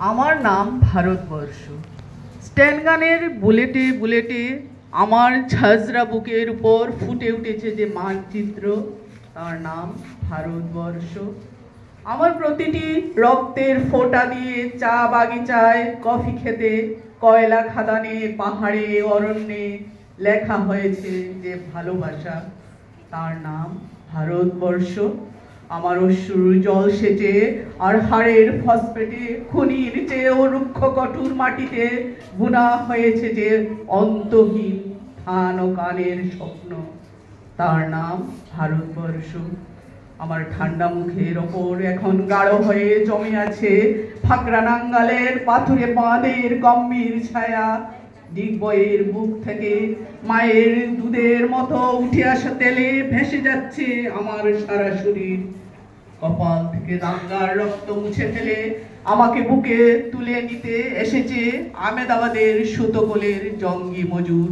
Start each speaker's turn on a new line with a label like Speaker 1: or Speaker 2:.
Speaker 1: আমার নাম ভারতবর্ষ। স্ট্যানগানের বুলেটে বুলেটে আমার ঝাঁঝরা বুকের উপর ফুটে উঠেছে যে মানচিত্র, তার নাম ভারতবর্ষ। আমার প্রতিটি রক্তের ফোঁটা দিয়ে চা বাগিচায়, কফি খেতে, কয়লা খাদানে, পাহাড়ে, অরণ্যে লেখা হয়েছে যে ভালোবাসা, তার নাম ভারতবর্ষ। আমার অশ্রুর জল সেচে আর হাড়ের ফসফেটে খনির চেয়েও রুক্ষ কঠোর মাটিতে বুনা হয়েছে যে অন্তহীন ধান ও কানের স্বপ্ন, তার নাম ভারতবর্ষ। আমার ঠান্ডা মুখের ওপর এখন গাঢ় হয়ে জমে আছে ফাকরা নাঙ্গালের পাথুরে বাঁধের গম্ভীর ছায়া। দিগ্বয়ের বুক থেকে মায়ের দুধের মতো উঠে আসা তেলে ভেসে যাচ্ছে আমার সারা শরীর। কপাল থেকে দাঙ্গার রক্ত মুছে ফেলে আমাকে বুকে তুলে নিতে এসেছে আমেদাবাদের সুতোকলের জঙ্গি মজুর।